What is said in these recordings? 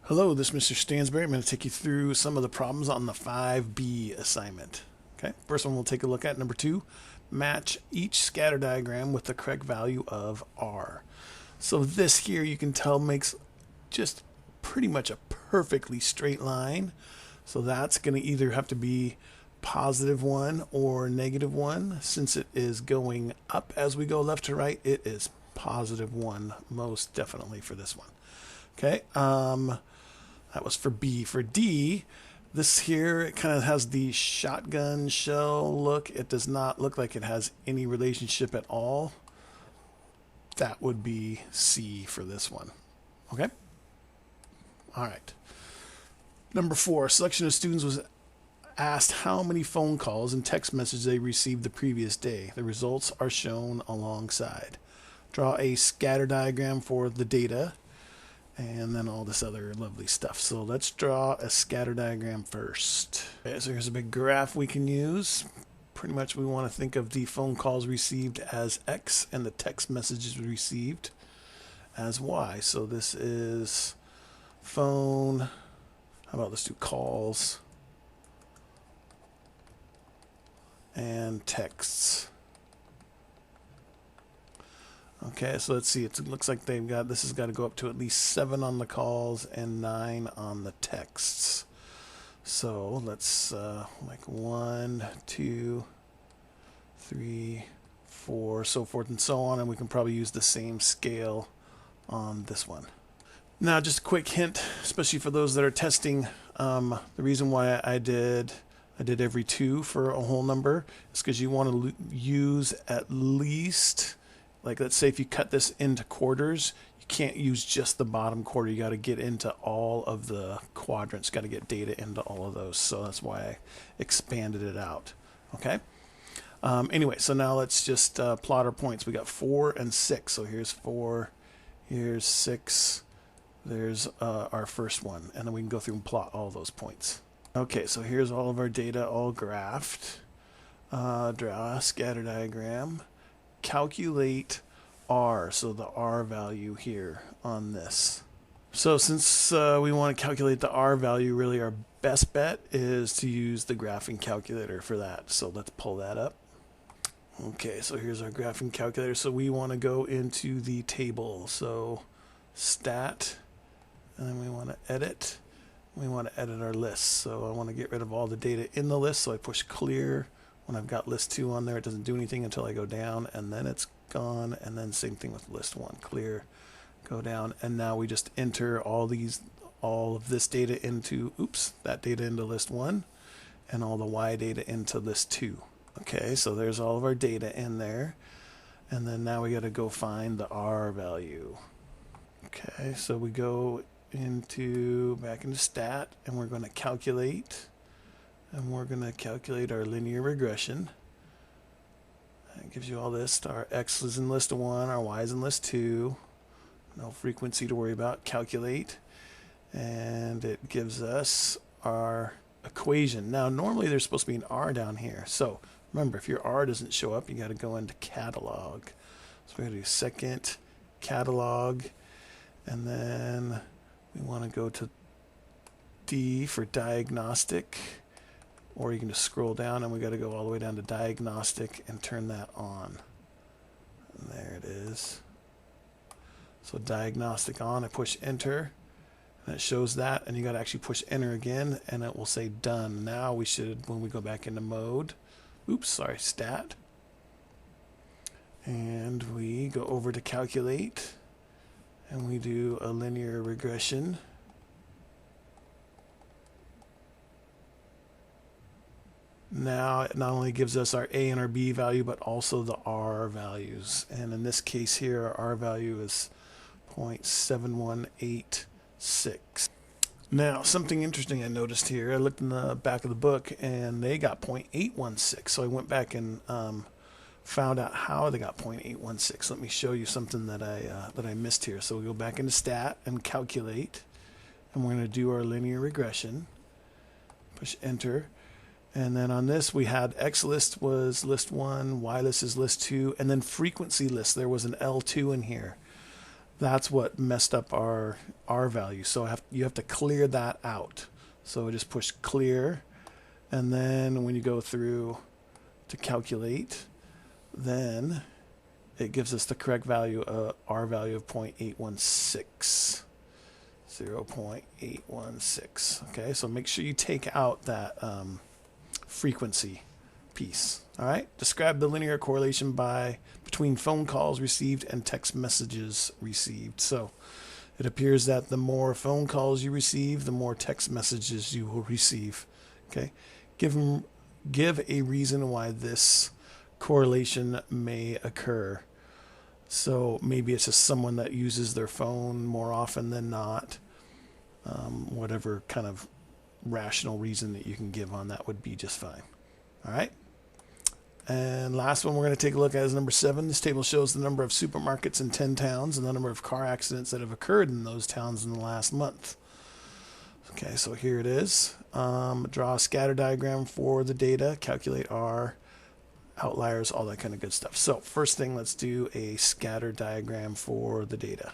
Hello, this is Mr. Stansbury. I'm going to take you through some of the problems on the 5B assignment. Okay, first one we'll take a look at. Number 2, match each scatter diagram with the correct value of R. So this here you can tell makes just pretty much a perfectly straight line. So that's going to either have to be +1 or -1. Since it is going up as we go left to right, it is +1 most definitely for this one. Okay, that was for B. For D, this here, it kind of has the shotgun shell look. It does not look like it has any relationship at all. That would be C for this one. Okay? All right. Number 4, a selection of students was asked how many phone calls and text messages they received the previous day. The results are shown alongside. Draw a scatter diagram for the data, and then all this other lovely stuff. So let's draw a scatter diagram first. Okay, so here's a big graph we can use. Pretty much we want to think of the phone calls received as X and the text messages received as Y. So this is phone. How about let's do calls and texts. Okay, so let's see. It looks like this has got to go up to at least 7 on the calls and 9 on the texts. So let's like 1, 2, 3, 4, so forth and so on, and we can probably use the same scale on this one. Now, just a quick hint, especially for those that are testing, the reason why I did every 2 for a whole number is because you want to use at least, like let's say if you cut this into quarters, you can't use just the bottom quarter. You got to get into all of the quadrants, got to get data into all of those. So that's why I expanded it out. Okay. Anyway, so now let's just plot our points. We got 4 and 6. So here's 4, here's 6, there's our first one. And then we can go through and plot all those points. Okay, so here's all of our data all graphed. Draw a scatter diagram. Calculate R, so the R value here on this. So since we want to calculate the R value, really our best bet is to use the graphing calculator for that. So let's pull that up. Okay, so here's our graphing calculator. So we want to go into the table. So stat, and then we want to edit. We want to edit our list. So I want to get rid of all the data in the list. So I push clear. When I've got list 2 on there, it doesn't do anything until I go down, and then it's gone. And then same thing with list 1, clear, go down, and now we just enter all of this data into, that data into list 1, and all the Y data into list 2. Okay, so there's all of our data in there, and then now we got to go find the R value. Okay, so we go back into stat, and we're going to calculate. And we're going to calculate our linear regression. That gives you all this. Our X is in list 1, our Y is in list 2. No frequency to worry about. Calculate. And it gives us our equation. Now, normally there's supposed to be an R down here. So remember, if your R doesn't show up, you got to go into catalog. So we're going to do second catalog. And then we want to go to D for diagnostic. Or you can just scroll down, and we got to go all the way down to diagnostic and turn that on. And there it is. So diagnostic on, I push enter, and it shows that, and you got to actually push enter again, and it will say done. Now we should, when we go back into mode, stat, and we go over to calculate, and we do a linear regression. Now it not only gives us our A and our B value, but also the R values. And in this case here, our R value is 0.7186. Now, something interesting I noticed here, I looked in the back of the book, and they got 0.816. So I went back and found out how they got 0.816. Let me show you something that I missed here. So we go back into stat and calculate, and we're going to do our linear regression. Push enter. And then on this, we had X list was list 1, Y list is list 2, and then frequency list. There was an L2 in here. That's what messed up our R value. So you have to clear that out. So just push clear, and then when you go through to calculate, then it gives us the correct value, R value of 0.816. 0.816. Okay, so make sure you take out that frequency piece. All right, describe the linear correlation between phone calls received and text messages received. So it appears that the more phone calls you receive, the more text messages you will receive. Okay, give a reason why this correlation may occur. So maybe it's just someone that uses their phone more often than not. Whatever kind of rational reason that you can give on that would be just fine. All right. And last one we're going to take a look at is number 7. This table shows the number of supermarkets in 10 towns and the number of car accidents that have occurred in those towns in the last month. Okay, so here it is. Draw a scatter diagram for the data, calculate R, outliers, all that kind of good stuff. So first thing, let's do a scatter diagram for the data.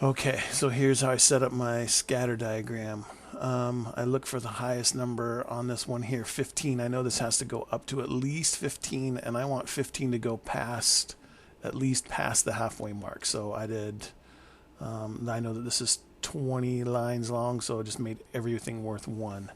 Okay, so here's how I set up my scatter diagram. I look for the highest number on this one here, 15. I know this has to go up to at least 15, and I want 15 to go at least past the halfway mark. So I did, I know that this is 20 lines long, so I just made everything worth 1.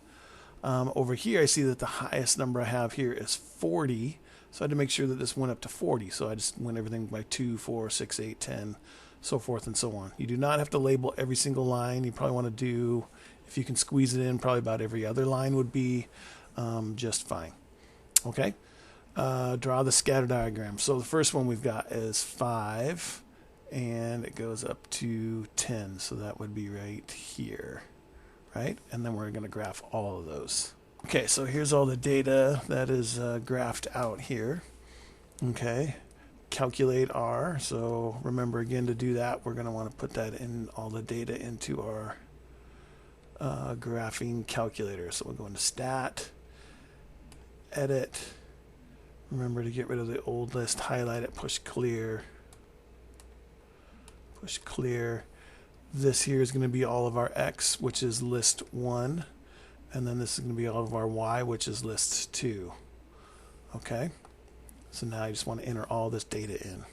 Over here, I see that the highest number I have here is 40, so I had to make sure that this went up to 40. So I just went everything by 2, 4, 6, 8, 10, so forth and so on. You do not have to label every single line. You probably want to do, if you can squeeze it in, probably about every other line would be just fine. Okay, draw the scatter diagram. So the first one we've got is 5, and it goes up to 10. So that would be right here, right? And then we're going to graph all of those. Okay, so here's all the data that is graphed out here. Okay. Calculate R. So remember again, to do that, we're going to want to put that in, all the data into our graphing calculator. So we'll go into Stat, Edit. Remember to get rid of the old list, highlight it, push clear. Push clear. This here is going to be all of our X, which is list 1. And then this is going to be all of our Y, which is list 2. Okay. So now I just want to enter all this data in.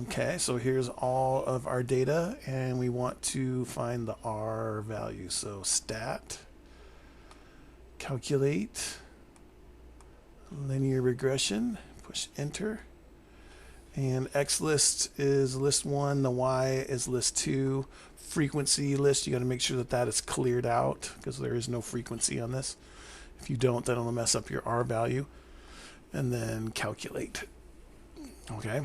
Okay, so here's all of our data, and we want to find the R value. So stat, calculate, linear regression, push enter. And X list is list 1, the Y is list 2. Frequency list, you got to make sure that that is cleared out because there is no frequency on this. If you don't, that'll mess up your R value. And then calculate. Okay.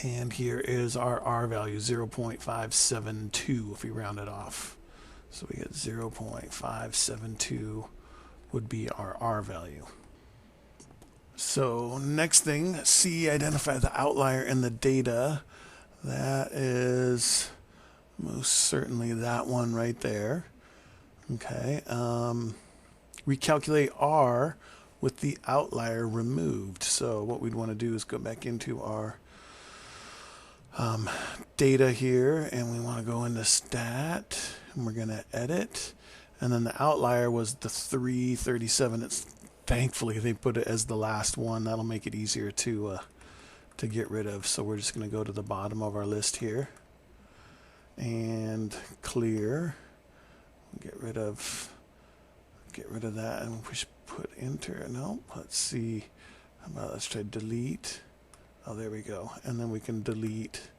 And here is our R value, 0.572 if we round it off. So we get 0.572 would be our R value. So next thing, C, identify the outlier in the data. That is most certainly that one right there. Okay. Recalculate R with the outlier removed. So what we'd want to do is go back into our data here, and we want to go into Stat, and we're going to edit. And then the outlier was the 337. It's thankfully they put it as the last one. That'll make it easier to get rid of. So we're just going to go to the bottom of our list here and clear. Get rid of that, and push put enter. No, let's see. How about let's try delete. Oh, there we go. And then we can delete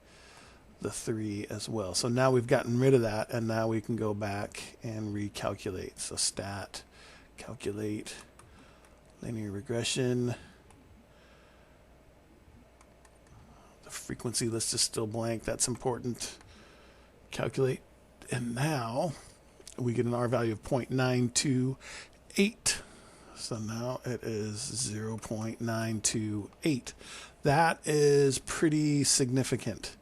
the 3 as well. So now we've gotten rid of that, and now we can go back and recalculate. So stat, calculate, linear regression. The frequency list is still blank. That's important. Calculate. And now we get an R value of 0.928. So now it is 0.928. That is pretty significant.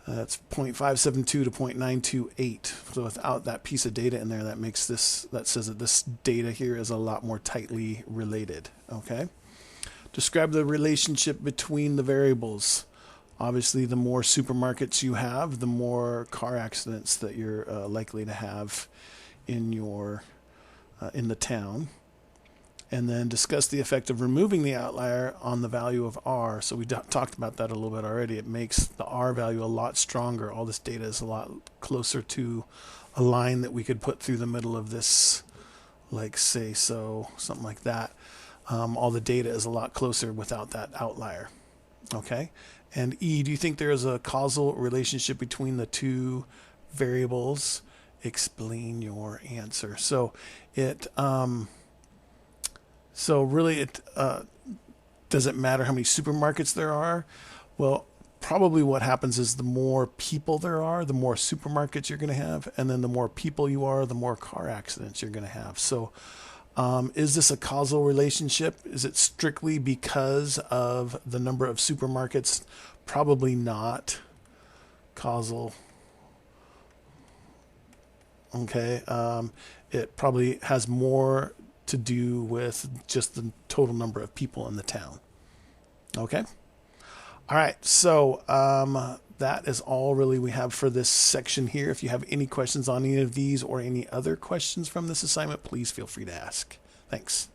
That's 0.572 to 0.928. So without that piece of data in there, that makes this, that says that this data here is a lot more tightly related. Okay. Describe the relationship between the variables Obviously, the more supermarkets you have, the more car accidents that you're likely to have in your in the town. And then discuss the effect of removing the outlier on the value of R. So we talked about that a little bit already. It makes the R value a lot stronger. All this data is a lot closer to a line that we could put through the middle of this, like say so, something like that. All the data is a lot closer without that outlier. Okay? And E, do you think there is a causal relationship between the two variables? Explain your answer. So it... So really, it does it matter how many supermarkets there are? Well, probably what happens is the more people there are, the more supermarkets you're going to have, and then the more people you are, the more car accidents you're going to have. So is this a causal relationship? Is it strictly because of the number of supermarkets? Probably not causal. Okay. It probably has more to do with just the total number of people in the town. Okay? All right. So that is all really we have for this section here. If you have any questions on any of these or any other questions from this assignment, please feel free to ask. Thanks.